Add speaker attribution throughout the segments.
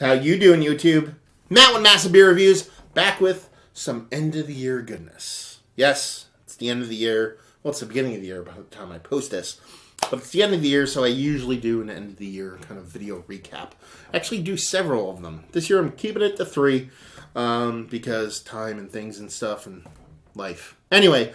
Speaker 1: How you doing, YouTube? Matt with Massive Beer Reviews, back with some end-of-the-year goodness. Yes, it's the end of the year. Well, it's the beginning of the year by the time I post this. But it's the end of the year, so I usually do an end-of-the-year kind of video recap. I actually do several of them. This year I'm keeping it to 3 because time and things and stuff and life. Anyway,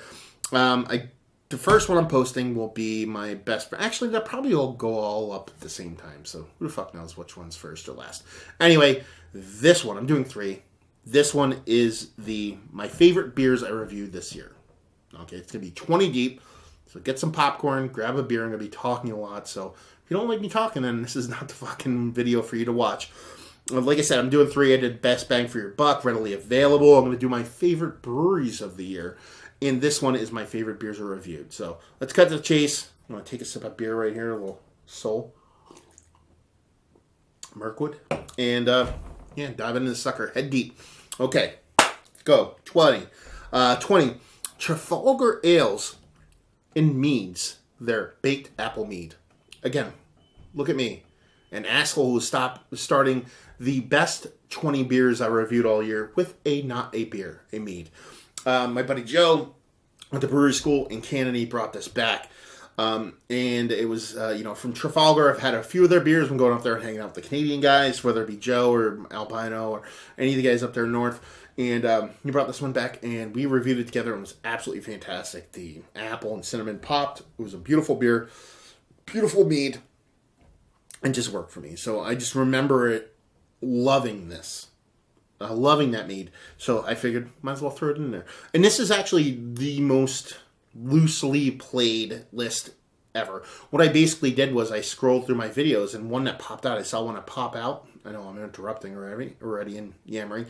Speaker 1: the first one I'm posting will be my best friend. Actually, that probably will go all up at the same time. So who the fuck knows which one's first or last. Anyway, this one, I'm doing 3. This one is my favorite beers I reviewed this year. Okay, it's going to be 20 deep. So get some popcorn, grab a beer. I'm going to be talking a lot. So if you don't like me talking, then this is not the fucking video for you to watch. Like I said, I'm doing 3. I did best bang for your buck, readily available. I'm going to do my favorite breweries of the year. And this one is my favorite beers are reviewed. So let's cut to the chase. I'm going to take a sip of beer right here, a little Soul Mirkwood. And dive into the sucker, head deep. Okay, let's go. 20. 20. Trafalgar Ales and Meads. Their baked apple mead. Again, look at me. An asshole who starting the best 20 beers I reviewed all year with not a beer, a mead. My buddy Joe went to brewery school in Canada. He brought this back. And it was, from Trafalgar. I've had a few of their beers. I'm going up there and hanging out with the Canadian guys, whether it be Joe or Albino or any of the guys up there north. And he brought this one back, and we reviewed it together, and it was absolutely fantastic. The apple and cinnamon popped. It was a beautiful beer, beautiful mead, and just worked for me. So I just remember it loving this. Loving that mead. So I figured, might as well throw it in there. And this is actually the most loosely played list ever. What I basically did was I scrolled through my videos, and one that popped out, I saw one that pop out. I know I'm interrupting already and yammering.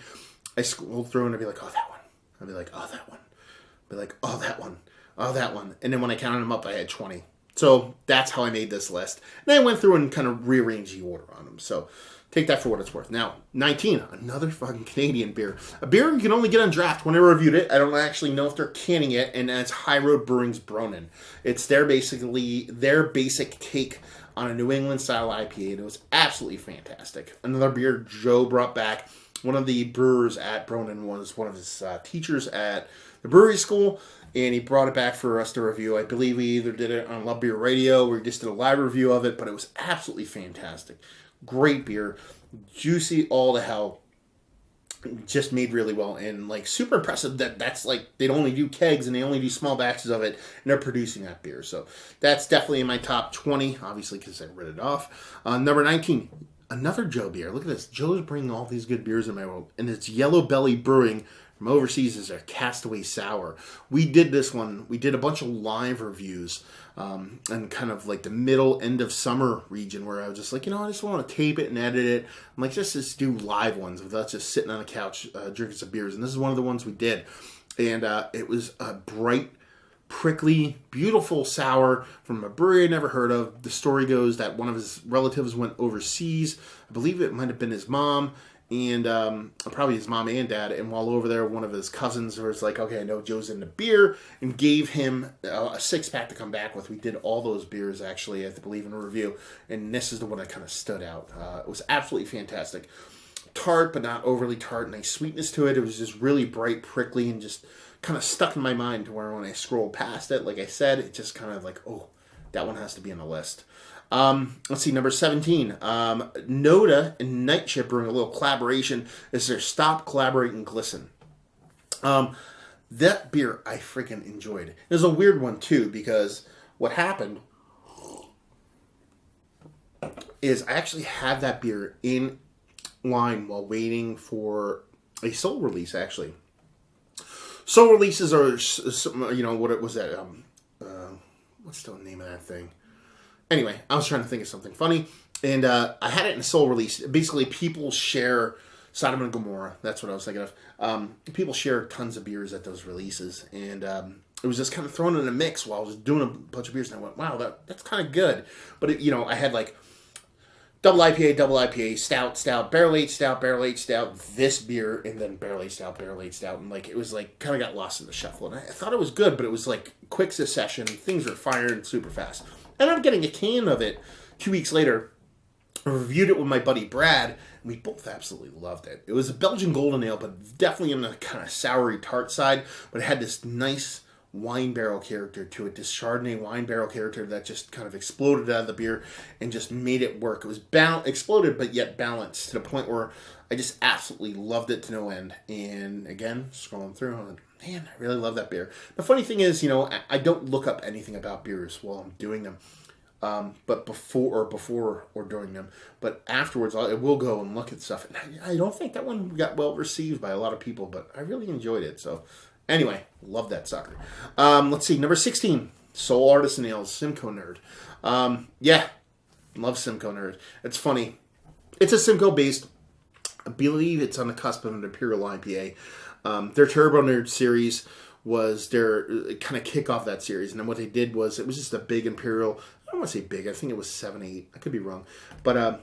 Speaker 1: I scrolled through and I'd be like, oh, that one. I'd be like, oh, that one. I'd be like, oh, that one. Oh, that one. And then when I counted them up, I had 20. So that's how I made this list. And I went through and kind of rearranged the order on them. So take that for what it's worth. Now, 19, another fucking Canadian beer. A beer you can only get on draft. When I reviewed it, I don't actually know if they're canning it, and that's High Road Brewing's Bromman. It's their basic take on a New England style IPA, and it was absolutely fantastic. Another beer Joe brought back. One of the brewers at Bromman was one of his teachers at the brewery school, and he brought it back for us to review. I believe we either did it on Love Beer Radio or we just did a live review of it, but it was absolutely fantastic. Great beer, juicy all to hell, just made really well, and super impressive that's they only do kegs and they only do small batches of it, and they're producing that beer. So that's definitely in my top 20, obviously because I read it off. Number 19, another Joe beer. Look at this. Joe's bringing all these good beers in my world, and it's Yellow Belly Brewing from overseas is their Castaway Sour. We did this one. We did a bunch of live reviews and kind of the middle end of summer region where I was just like, I just want to tape it and edit it. I'm like, just do live ones without just sitting on the couch drinking some beers. And this is one of the ones we did. And it was a bright, prickly, beautiful sour from a brewery I never heard of. The story goes that one of his relatives went overseas. I believe it might have been his mom. And probably his mom and dad, and while over there, one of his cousins was like, okay, I know Joe's into beer, and gave him a 6-pack to come back with. We did all those beers, actually, I believe, in a review, and this is the one that kind of stood out. It was absolutely fantastic. Tart, but not overly tart, nice sweetness to it. It was just really bright, prickly, and just kind of stuck in my mind to where when I scrolled past it, like I said, it just kind of oh, that one has to be on the list. Let's see, number 17. Noda and Nightship Brewing, a little collaboration. This is their Stop, Collaborate, and Glisten. That beer I freaking enjoyed. It was a weird one, too, because what happened is I actually had that beer in line while waiting for a Soul release, actually. Soul releases are, what was that? What's the name of that thing? Anyway, I was trying to think of something funny, and I had it in a Soul release. Basically, people share Sodom and Gomorrah. That's what I was thinking of. People share tons of beers at those releases, and it was just kind of thrown in a mix while I was doing a bunch of beers, and I went, wow, that's kind of good. But, I had double IPA, stout, barrel-aged stout, this beer, and then barrel-aged stout, and it was kind of got lost in the shuffle. And I thought it was good, but it was quick succession. Things were fired super fast. And I'm getting a can of it 2 weeks later I reviewed it with my buddy Brad, and we both absolutely loved it. It was a Belgian golden ale, but definitely on the kind of soury tart side, but it had this nice wine barrel character to it, this Chardonnay wine barrel character that just kind of exploded out of the beer and just made it work. It was exploded, but yet balanced to the point where I just absolutely loved it to no end. And again, scrolling through, I'm like, man, I really love that beer. The funny thing is, I don't look up anything about beers while I'm doing them. But before or during them, but afterwards I will go and look at stuff. And I don't think that one got well received by a lot of people, but I really enjoyed it. So anyway, love that sucker. Let's see, number 16, Soul Artisan Ales, Simcoe Nerd. Yeah, love Simcoe Nerd. It's funny. It's a Simcoe based. I believe it's on the cusp of an Imperial IPA. Their Turbo Nerd series was their kind of kick off that series. And then what they did was, it was just a big Imperial. I don't want to say big. I think it was 7-8. I could be wrong. But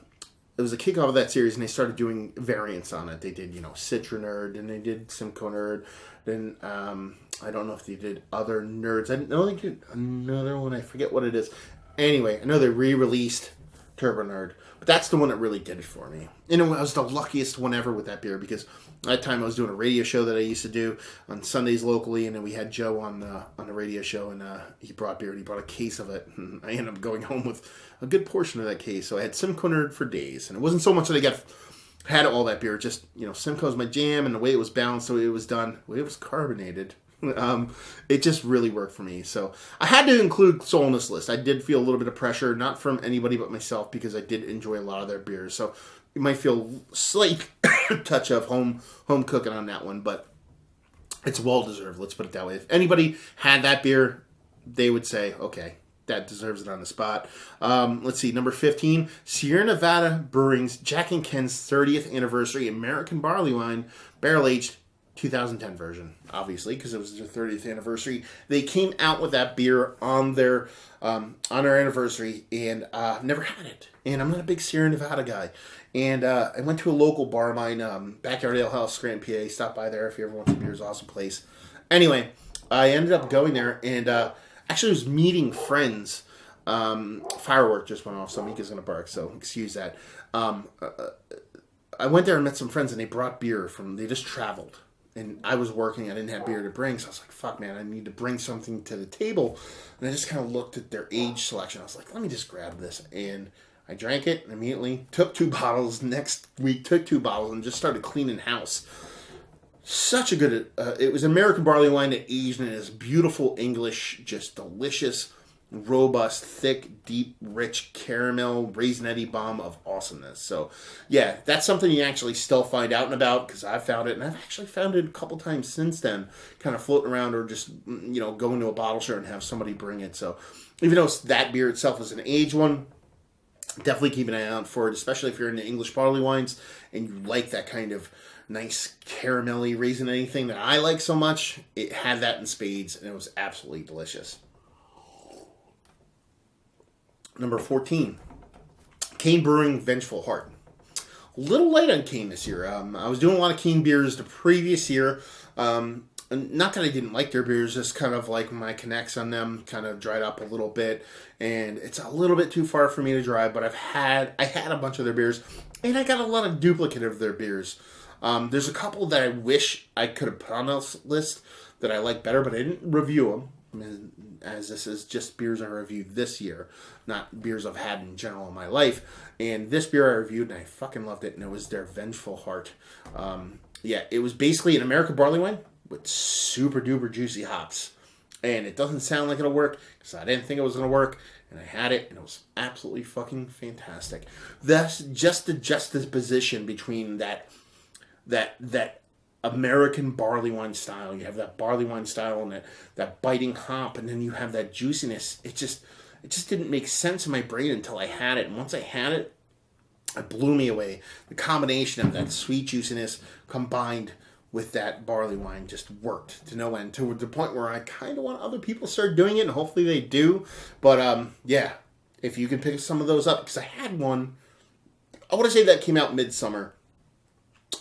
Speaker 1: it was a kickoff of that series, and they started doing variants on it. They did, Citra Nerd, and they did Simcoe Nerd. Then I don't know if they did other nerds. I know they did another one. I forget what it is. Anyway, I know they re-released Turbo Nerd. But that's the one that really did it for me. I was the luckiest one ever with that beer, because at that time I was doing a radio show that I used to do on Sundays locally, and then we had Joe on the radio show, and he brought beer, and he brought a case of it, and I ended up going home with a good portion of that case. So I had Simcoe Nerd for days, and it wasn't so much that I had all that beer, just, Simcoe's my jam, and the way it was balanced, the way it was done, the way it was carbonated. It just really worked for me. So I had to include Soul in this list. I did feel a little bit of pressure, not from anybody but myself, because I did enjoy a lot of their beers. So you might feel a slight touch of home cooking on that one, but it's well deserved. Let's put it that way. If anybody had that beer, they would say, okay, that deserves it on the spot. Let's see, number 15, Sierra Nevada Brewings Jack and Ken's 30th anniversary American barley wine, barrel aged 2010 version, obviously, because it was their 30th anniversary. They came out with that beer on their anniversary, and never had it. And I'm not a big Sierra Nevada guy. And I went to a local bar of mine, Backyard Ale House, Scranton, PA. Stop by there if you ever want some beers. Awesome place. Anyway, I ended up going there, and actually was meeting friends. Firework just went off, so Mika's going to bark, so excuse that. I went there and met some friends, and they brought beer they just traveled. And I was working, I didn't have beer to bring, so I was like, fuck, man, I need to bring something to the table. And I just kind of looked at their age selection. I was like, let me just grab this. And I drank it and immediately took 2 bottles. Next week, took 2 bottles and just started cleaning house. Such a good, it was American barley wine that aged in this beautiful English, just delicious, robust, thick, deep, rich caramel, raisinette bomb of awesomeness. So, yeah, that's something you actually still find out and about, because I found it, and I've actually found it a couple times since then, kind of floating around, or just, go into a bottle shop and have somebody bring it. So, even though that beer itself is an aged one, definitely keep an eye out for it, especially if you're into English barley wines and you like that kind of nice caramelly raisinette thing that I like so much. It had that in spades, and it was absolutely delicious. Number 14, Cane Brewing Vengeful Heart. A little light on Cane this year. I was doing a lot of Cane beers the previous year. Not that I didn't like their beers, just kind of like my connects on them kind of dried up a little bit. And it's a little bit too far for me to drive, but I had a bunch of their beers, and I got a lot of duplicate of their beers. There's a couple that I wish I could have put on this list that I like better, but I didn't review them, as this is just beers I reviewed this year, not beers I've had in general in my life. And this beer I reviewed, and I fucking loved it, and it was their Vengeful Heart. Yeah, it was basically an American barley wine with super duper juicy hops. And it doesn't sound like it'll work, because I didn't think it was going to work, and I had it, and it was absolutely fucking fantastic. That's just the juxtaposition between that American barley wine style. You have that barley wine style and that biting hop, and then you have that juiciness. It just didn't make sense in my brain until I had it. And once I had it, it blew me away. The combination of that sweet juiciness combined with that barley wine just worked to no end, to the point where I kind of want other people to start doing it, and hopefully they do. But yeah, if you can pick some of those up, because I had one, I want to say that came out midsummer.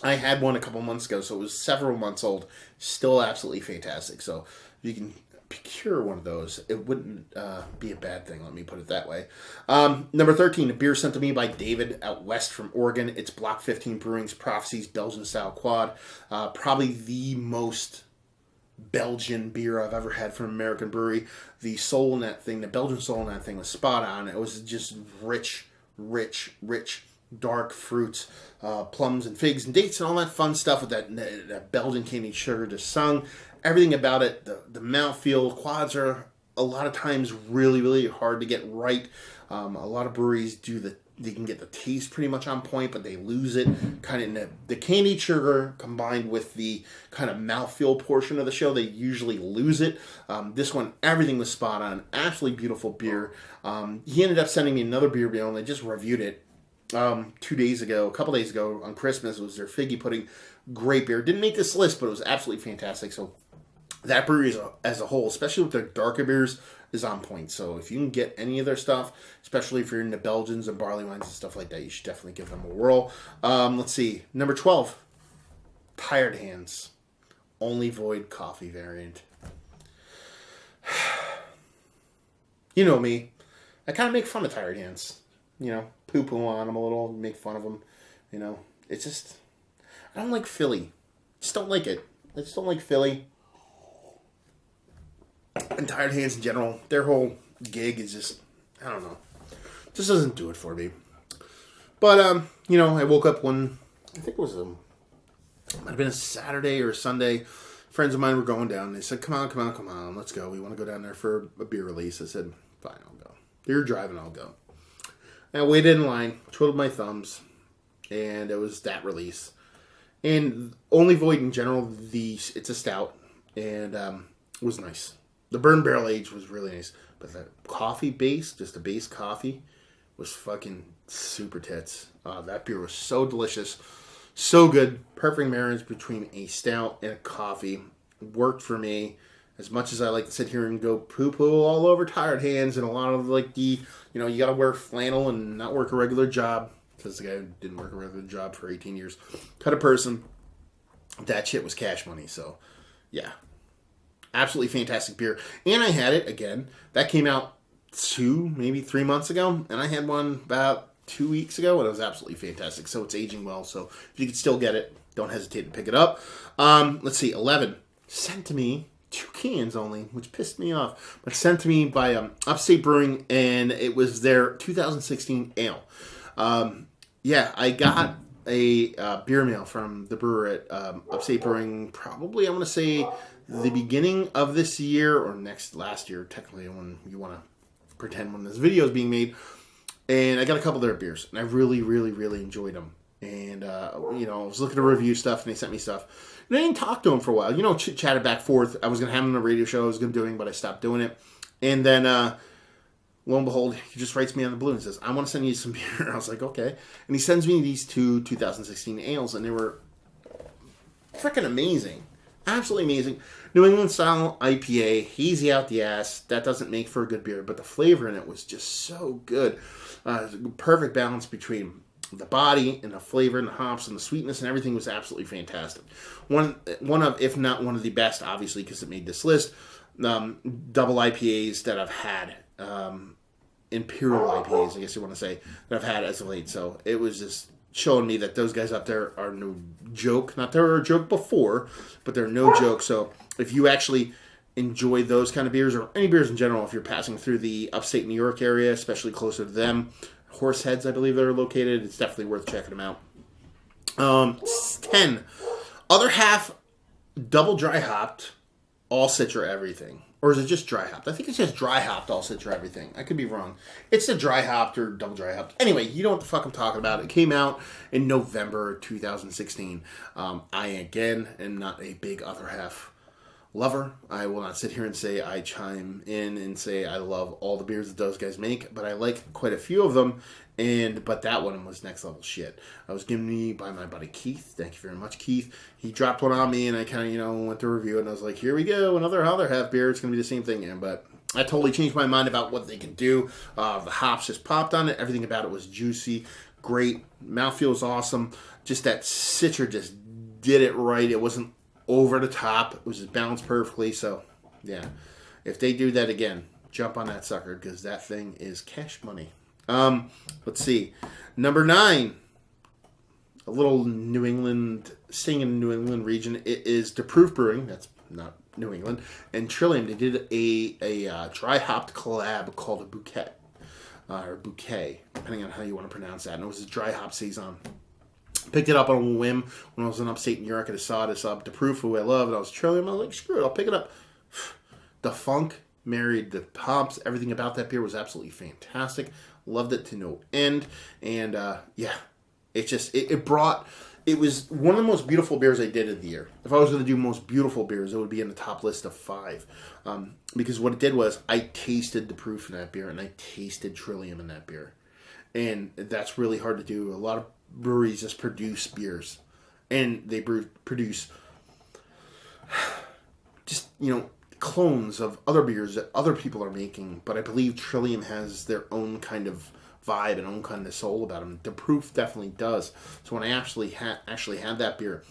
Speaker 1: I had one a couple months ago, so it was several months old. Still absolutely fantastic. So if you can procure one of those, it wouldn't be a bad thing. Let me put it that way. Number 13, a beer sent to me by David out west from Oregon. It's Block 15 Brewings Prophecies Belgian Style Quad. Probably the most Belgian beer I've ever had from an American brewery. The soul in that thing, the Belgian soul in that thing was spot on. It was just rich, dark fruits, plums and figs and dates and all that fun stuff with that Belgian candied sugar just sung. Everything about it, the mouthfeel. Quads are a lot of times really hard to get right. A lot of breweries they can get the taste pretty much on point, but they lose it kind of in the candied sugar combined with the kind of mouthfeel portion of the show. They usually lose it. This one, everything was spot on. Absolutely beautiful beer. He ended up sending me another beer bill, and I just reviewed it a couple days ago on Christmas. It was their figgy pudding. Great beer. Didn't make this list, but it was absolutely fantastic. So that brewery as a whole, especially with their darker beers, is on point. So if you can get any of their stuff, especially if you're into Belgians and barley wines and stuff like that, you should definitely give them a whirl. Let's see. Number 12, Tired Hands. Only Void Coffee variant. You know me. I kind of make fun of Tired Hands. Poo-poo on them a little, make fun of them. It's just, I don't like Philly. Just don't like it. I just don't like Philly. And Tired Hands in general, their whole gig is just, I don't know. Just doesn't do it for me. But, I woke up one, I think it was might have been a Saturday or a Sunday. Friends of mine were going down. They said, come on, let's go. We want to go down there for a beer release. I said, fine, I'll go. You're driving, I'll go. And I waited in line, twiddled my thumbs, and it was that release. And Only Void in general, it's a stout, and it was nice. The burn barrel age was really nice. But the coffee base, just the base coffee, was fucking super tits. That beer was so delicious. So good. Perfect marriage between a stout and a coffee. Worked for me. As much as I like to sit here and go poo-poo all over Tired Hands and a lot of you gotta wear flannel and not work a regular job. Because the guy didn't work a regular job for 18 years. Kind of person. That shit was cash money. So, yeah. Absolutely fantastic beer. And I had it again. That came out 2, maybe 3 months ago. And I had one about 2 weeks ago. And it was absolutely fantastic. So it's aging well. So if you can still get it, don't hesitate to pick it up. Let's see. 11. Sent to me. 2 cans only, which pissed me off. But sent to me by Upstate Brewing. And it was their 2016 ale. I got a beer mail from the brewer at Upstate Brewing. Probably, I'm going to say, the beginning of this year or last year, technically, when you want to pretend when this video is being made. And I got a couple of their beers, and I really enjoyed them. And I was looking to review stuff, and they sent me stuff. And I didn't talk to them for a while. Chatted back forth. I was going to have them on a radio show. I was going to do it, but I stopped doing it. And then lo and behold, he just writes me on the blue and says, I want to send you some beer. I was like, okay. And he sends me these 2 2016 ales, and they were freaking amazing. Absolutely amazing. New England style IPA, hazy out the ass. That doesn't make for a good beer, but the flavor in it was just so good. Perfect balance between the body and the flavor and the hops and the sweetness and everything was absolutely fantastic. One of, if not one of the best, obviously, because it made this list, double IPAs that I've had. Imperial IPAs, I guess you want to say, that I've had as of late. So it was just showing me that those guys up there are no joke. Not they were a joke before, but they're no joke. So if you actually enjoy those kind of beers, or any beers in general, if you're passing through the upstate New York area, especially closer to them, Horseheads, I believe they're located, it's definitely worth checking them out. 10. Other half, double dry hopped, all Citra everything. Or is it just dry hopped? I think it's just dry hopped, all Citra everything. I could be wrong. It's the dry hopped or double dry hopped. Anyway, you know what the fuck I'm talking about. It came out in November 2016. I, again, am not a big other half lover. I will not sit here and say I chime in and say I love all the beers that those guys make, but I like quite a few of them. But that one was next level shit. I was given me by my buddy Keith. Thank you very much, Keith. He dropped one on me, and I kind of, went to review it, and I was like, here we go, another other half beer. It's going to be the same thing. But I totally changed my mind about what they could do. The hops just popped on it. Everything about it was juicy, great. Mouthfeel was awesome. Just that Citra just did it right. It wasn't over the top. It was just balanced perfectly. So, yeah. if they do that again, jump on that sucker because that thing is cash money. Let's see. Number 9, a little New England, staying in the New England region. It is DeProof Brewing. That's not New England. And Trillium, they did a dry hopped collab called a bouquet. Or bouquet, depending on how you want to pronounce that. And it was a dry hop saison. Picked it up on a whim when I was in upstate New York. I just saw this up. DeProof, who I love, and I was Trillium. I was like, screw it, I'll pick it up. The funk married the hops. Everything about that beer was absolutely fantastic. Loved it to no end. And yeah, it just it was one of the most beautiful beers I did of the year. If I was going to do most beautiful beers, it would be in the top list of 5. Because what it did was I tasted the proof in that beer and I tasted Trillium in that beer. And that's really hard to do. A lot of breweries just produce beers. And they produce just, clones of other beers that other people are making. But I believe Trillium has their own kind of vibe and own kind of soul about them. The proof definitely does. So when I actually had that beer,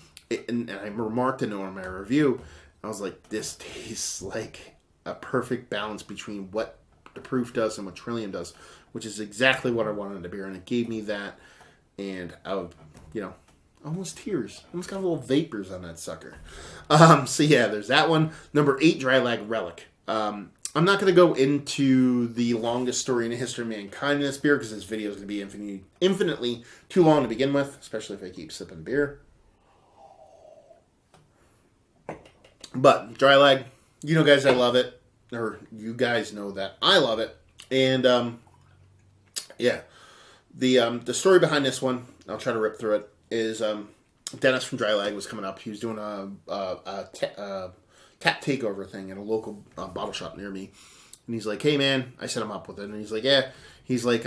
Speaker 1: and I remarked it on my review, I was like, this tastes like a perfect balance between what the proof does and what Trillium does, which is exactly what I wanted in a beer, and it gave me that, and I would, almost tears. Almost got little vapors on that sucker. So yeah, there's that one. Number 8, Dry Leg Relic. I'm not going to go into the longest story in the history of mankind in this beer because this video is going to be infinitely too long to begin with, especially if I keep sipping beer. But Dry Leg, guys, I love it. Or you guys know that I love it. And yeah, the story behind this one, I'll try to rip through it, is Dennis from Dry Leg was coming up. He was doing a tap takeover thing at a local bottle shop near me, and he's like, "Hey man," I set him up with it, and he's like, "Yeah," he's like,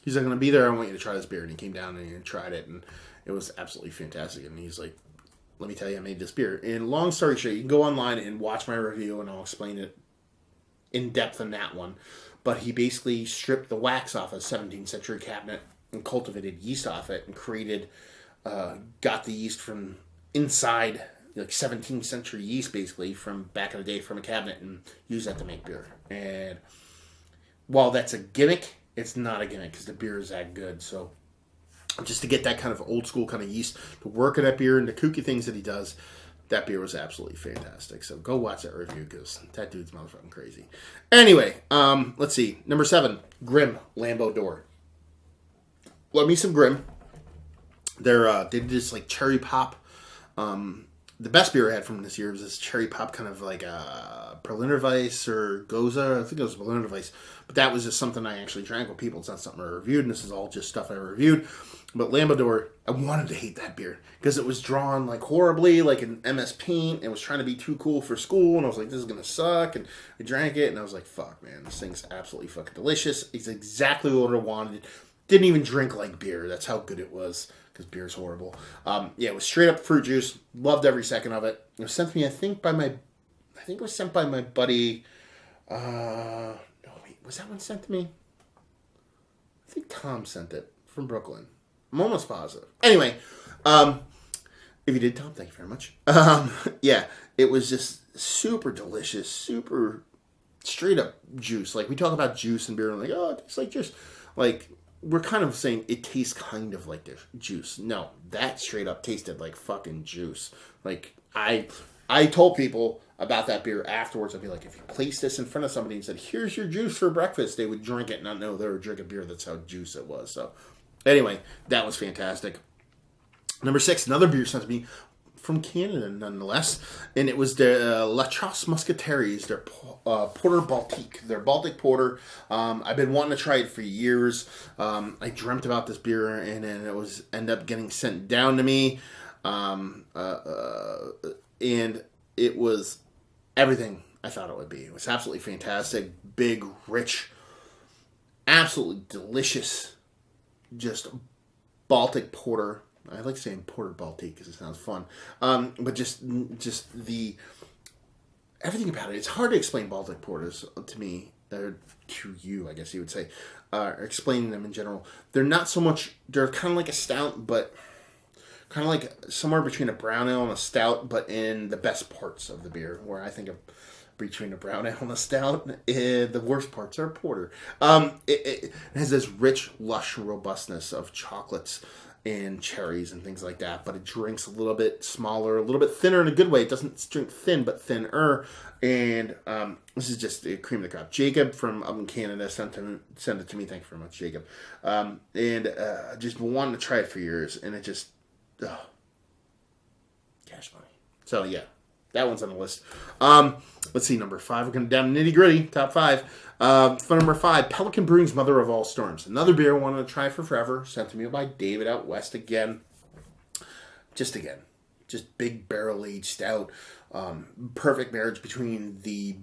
Speaker 1: "He's not gonna be there. I want you to try this beer." And he came down and he tried it, and it was absolutely fantastic. And he's like, "Let me tell you, I made this beer." And long story short, you can go online and watch my review, and I'll explain it in depth in that one. But he basically stripped the wax off a 17th century cabinet and cultivated yeast off it, and created, got the yeast from inside, like 17th century yeast, basically, from back in the day from a cabinet, and use that to make beer. And while that's a gimmick, it's not a gimmick because the beer is that good. So just to get that kind of old school kind of yeast to work in that beer and the kooky things that he does, that beer was absolutely fantastic. So go watch that review because that dude's motherfucking crazy. Anyway, let's see. Number 7, Grimm Lambo Door. Love me some Grimm. They did this like cherry pop. The best beer I had from this year was this cherry pop, kind of like a Berliner Weiss or Goza. I think it was Berliner Weiss. But that was just something I actually drank with people. It's not something I reviewed, and this is all just stuff I reviewed. But Lambo Door, I wanted to hate that beer because it was drawn like horribly, like an MS Paint, and was trying to be too cool for school. And I was like, this is going to suck. And I drank it, and I was like, fuck, man, this thing's absolutely fucking delicious. It's exactly what I wanted. Didn't even drink like beer. That's how good it was. Because beer's horrible. Yeah, it was straight up fruit juice. Loved every second of it. It was sent to me, I think it was sent by my buddy. No, wait, was that one sent to me? I think Tom sent it from Brooklyn. I'm almost positive. Anyway, if you did, Tom, thank you very much. Yeah, it was just super delicious, super straight up juice. Like, we talk about juice and beer, and like, oh, it tastes like juice. Like, we're kind of saying it tastes kind of like this juice. No, that straight up tasted like fucking juice. Like, I told people about that beer afterwards. I'd be like, if you place this in front of somebody and said, here's your juice for breakfast, they would drink it and not know they were drinking beer. That's how juice it was. So anyway, that was fantastic. Number 6, another beer sent to me from Canada, nonetheless, and it was the Electress Muskets, their Porter Baltique, their Baltic Porter. I've been wanting to try it for years. I dreamt about this beer, and then it was end up getting sent down to me, and it was everything I thought it would be. It was absolutely fantastic, big, rich, absolutely delicious, just Baltic Porter. I like saying Porter Baltic because it sounds fun. But just the everything about it. It's hard to explain Baltic porters to me, or to you, I guess you would say. Explaining them in general. They're not so much. They're kind of like a stout, but kind of like somewhere between a brown ale and a stout, but in the best parts of the beer. Where I think between a brown ale and a stout. The worst parts are porter. It has this rich, lush robustness of chocolates and cherries and things like that, but it drinks a little bit smaller, a little bit thinner in a good way. It doesn't drink thin, but thinner. And this is just a cream of the crop. Jacob from up in Canada sent it to me. Thank you very much, Jacob. Just wanted to try it for years, and it just cash money. So yeah, that one's on the list. Let's see, number 5. We're going down nitty gritty. Top 5. For number 5, Pelican Brewing's Mother of All Storms. Another beer I wanted to try for forever. Sent to me by David out west again. Just big barrel aged stout. Perfect marriage between the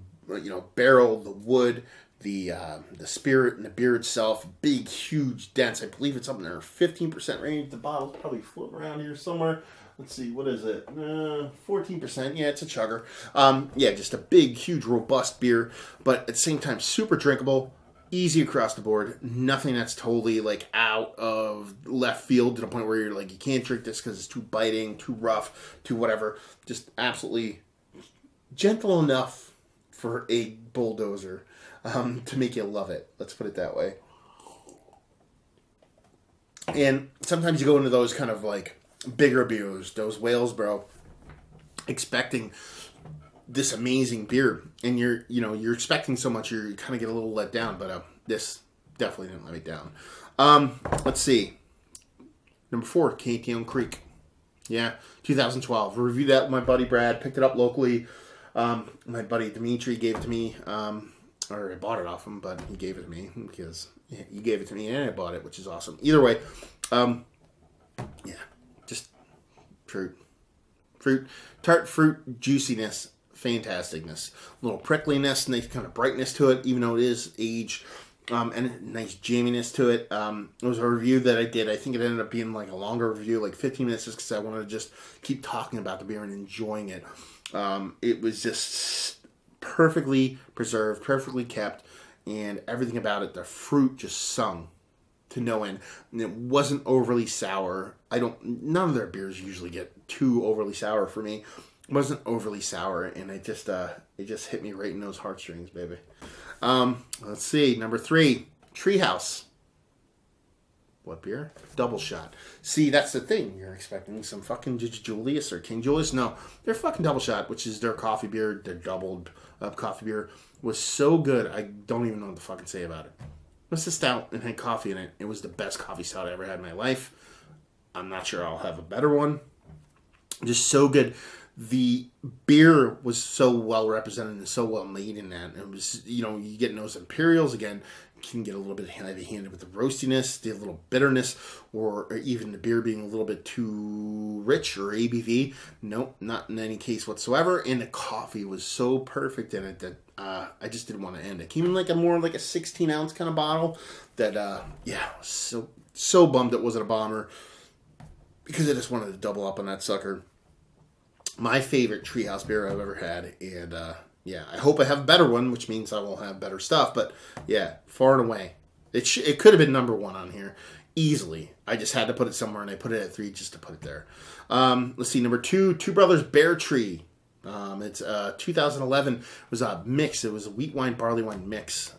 Speaker 1: barrel, the wood, the spirit, and the beer itself. Big, huge, dense. I believe it's up in there 15% range. The bottle's probably floating around here somewhere. Let's see, what is it? 14%. Yeah, it's a chugger. Just a big, huge, robust beer, but at the same time, super drinkable, easy across the board. Nothing that's totally like out of left field to the point where you're like, you can't drink this because it's too biting, too rough, too whatever. Just absolutely gentle enough for a bulldozer to make you love it. Let's put it that way. And sometimes you go into those kind of like bigger beers, those whales, bro, expecting this amazing beer, and you're expecting so much, you kind of get a little let down. But this definitely didn't let me down. Let's see, number 4, Cantillon Creek. Yeah, 2012. I reviewed that with my buddy Brad. Picked it up locally. My buddy Dimitri gave it to me, or I bought it off him, but he gave it to me because he gave it to me and I bought it, which is awesome. Either way, just fruit, tart fruit juiciness, fantasticness, a little prickliness, nice kind of brightness to it, even though it is aged, and a nice jamminess to it. It was a review that I did. I think it ended up being like a longer review, like 15 minutes, just because I wanted to just keep talking about the beer and enjoying it. It was just perfectly preserved, perfectly kept, and everything about it, the fruit just sung to no end. And it wasn't overly sour. None of their beers usually get too overly sour for me. It wasn't overly sour, and it just hit me right in those heartstrings, baby. Let's see, number 3, Treehouse. What beer? Double shot. See, that's the thing. You're expecting some fucking Julius or King Julius. No, they're fucking double shot, which is their coffee beer. Their doubled up coffee beer was so good. I don't even know what to fucking say about it. It was a stout and had coffee in it. It was the best coffee stout I ever had in my life. I'm not sure I'll have a better one. Just so good. The beer was so well represented and so well made in that. It was, you get those Imperials again. Can get a little bit heavy-handed with the roastiness, the little bitterness, or even the beer being a little bit too rich or ABV. Nope, not in any case whatsoever. And the coffee was so perfect in it that I just didn't want to end it. It came in like a 16-ounce kind of bottle that, so bummed it wasn't a bomber because I just wanted to double up on that sucker. My favorite Treehouse beer I've ever had, and I hope I have a better one, which means I will have better stuff. But yeah, far and away, it could have been number 1 on here easily. I just had to put it somewhere, and I put it at 3 just to put it there. Let's see, number 2, Two Brothers Bear Tree. It's 2011. It was a mix. It was a wheat wine barley wine mix.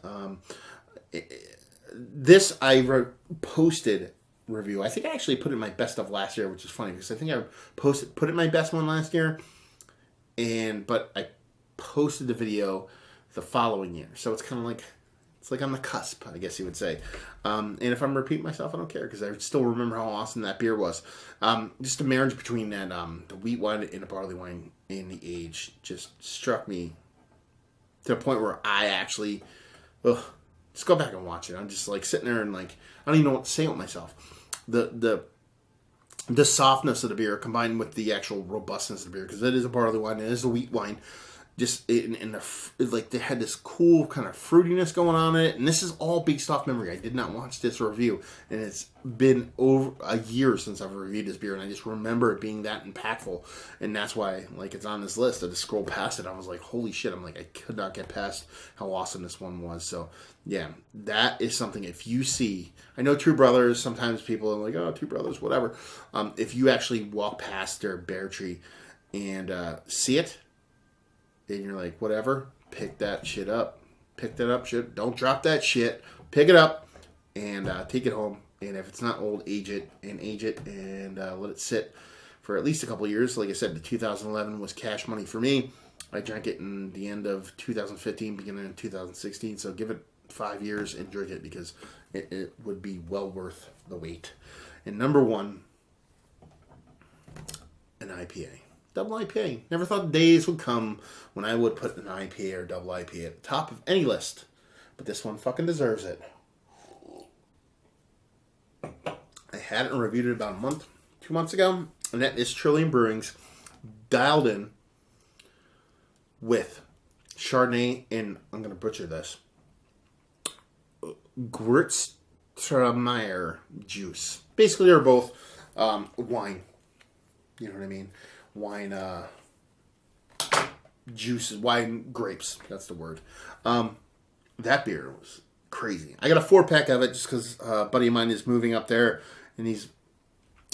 Speaker 1: This I posted review. I think I actually put it in my best of last year, which is funny because I think I put it in my best one last year, but I posted the video the following year, so it's kind of like on the cusp, I guess you would say. And if I'm repeating myself, I don't care because I still remember how awesome that beer was. Just a marriage between that the wheat wine and the barley wine and the age just struck me to the point where I actually just go back and watch it. I'm just like sitting there and like I don't even know what to say with myself. The softness of the beer combined with the actual robustness of the beer, because it is a barley wine, it is a wheat wine. Just they had this cool kind of fruitiness going on in it, and this is all based off memory. I did not watch this review, and it's been over a year since I've reviewed this beer, and I just remember it being that impactful, and that's why it's on this list. I just scrolled past it. I was like, holy shit! I could not get past how awesome this one was. So yeah, that is something. If you see, I know Two Brothers. Sometimes people are like, oh, Two Brothers, whatever. If you actually walk past their bear tree and see it. And you're like, whatever, pick that shit up. Pick that up, shit. Don't drop that shit. Pick it up and take it home. And if it's not old, age it and let it sit for at least a couple of years. Like I said, the 2011 was cash money for me. I drank it in the end of 2015, beginning of 2016. So give it 5 years and drink it because it would be well worth the wait. And number 1, an IPA. Double IPA. Never thought the days would come when I would put an IPA or double IPA at the top of any list. But this one fucking deserves it. I had it and reviewed it about 2 months ago. And that is Trillium Brewings dialed in with Chardonnay and, I'm going to butcher this, Gewürztraminer juice. Basically, they're both wine. You know what I mean? Wine juices, wine grapes. That's the word. That beer was crazy. I got a 4-pack of it just because a buddy of mine is moving up there, and he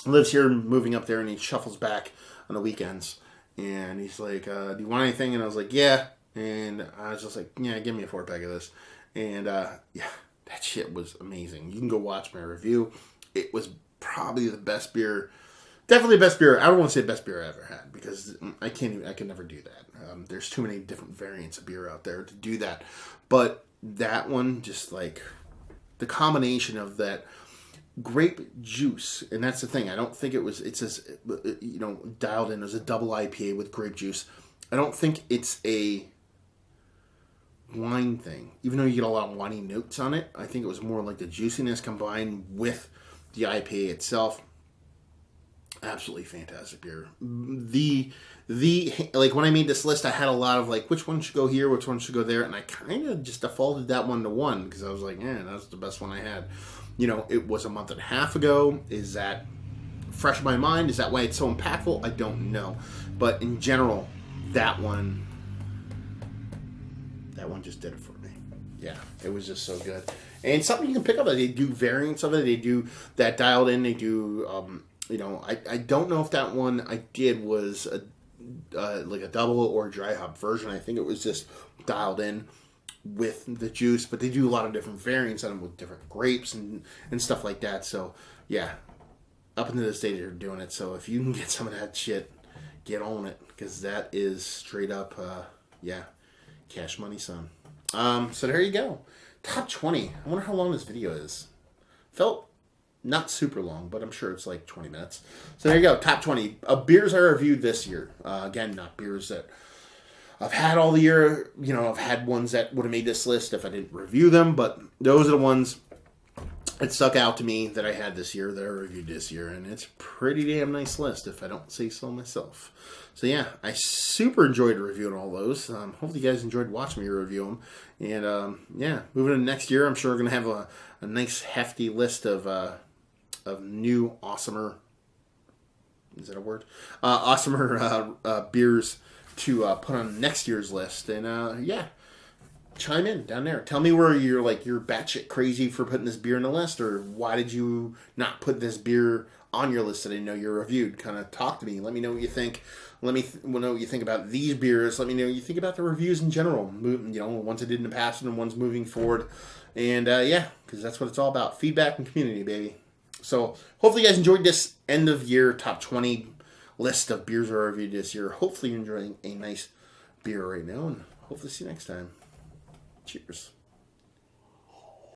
Speaker 1: lives here, moving up there, and he shuffles back on the weekends. And he's like, do you want anything? And I was like, yeah. And I was just like, yeah, give me a 4-pack of this. And yeah, that shit was amazing. You can go watch my review. It was probably the best beer. Definitely the best beer. I don't want to say best beer I ever had because I can never do that. There's too many different variants of beer out there to do that. But that one, just like the combination of that grape juice, and that's the thing. I don't think it's as, dialed in as a double IPA with grape juice. I don't think it's a wine thing, even though you get a lot of winey notes on it. I think it was more like the juiciness combined with the IPA itself. Absolutely fantastic beer. The like when I made this list, I had a lot of like which one should go here, which one should go there, and I kind of just defaulted that one to one because I was like, yeah, that's the best one I had. It was a month and a half ago. Is that fresh in my mind? Is that why it's so impactful? I don't know, but in general, that one just did it for me. Yeah, it was just so good, and something you can pick up. They do variants of it. They do that dialed in. They do. I don't know if that one I did was like a double or a dry hop version. I think it was just dialed in with the juice, but they do a lot of different variants on them with different grapes and stuff like that. So yeah, up into this day they're doing it. So if you can get some of that shit, get on it because that is straight up, cash money, son. So there you go, top 20. I wonder how long this video is. Felt not super long, but I'm sure it's like 20 minutes. So there you go, top 20 beers I reviewed this year. Again, not beers that I've had all the year. I've had ones that would have made this list if I didn't review them, but those are the ones that stuck out to me that I had this year, that I reviewed this year, and it's a pretty damn nice list if I don't say so myself. So yeah, I super enjoyed reviewing all those. Hopefully you guys enjoyed watching me review them. And moving into next year, I'm sure we're going to have a nice hefty list of new awesomer, is that a word? Awesomer beers to put on next year's list. And chime in down there. Tell me where you're batshit crazy for putting this beer in the list, or why did you not put this beer on your list that I know you reviewed? Kind of talk to me. Let me know what you think. Let me know what you think about these beers. Let me know what you think about the reviews in general. Ones I did in the past and ones moving forward. And because that's what it's all about. Feedback and community, baby. So hopefully you guys enjoyed this end of year top 20 list of beers I reviewed this year. Hopefully you're enjoying a nice beer right now, and hopefully see you next time. Cheers.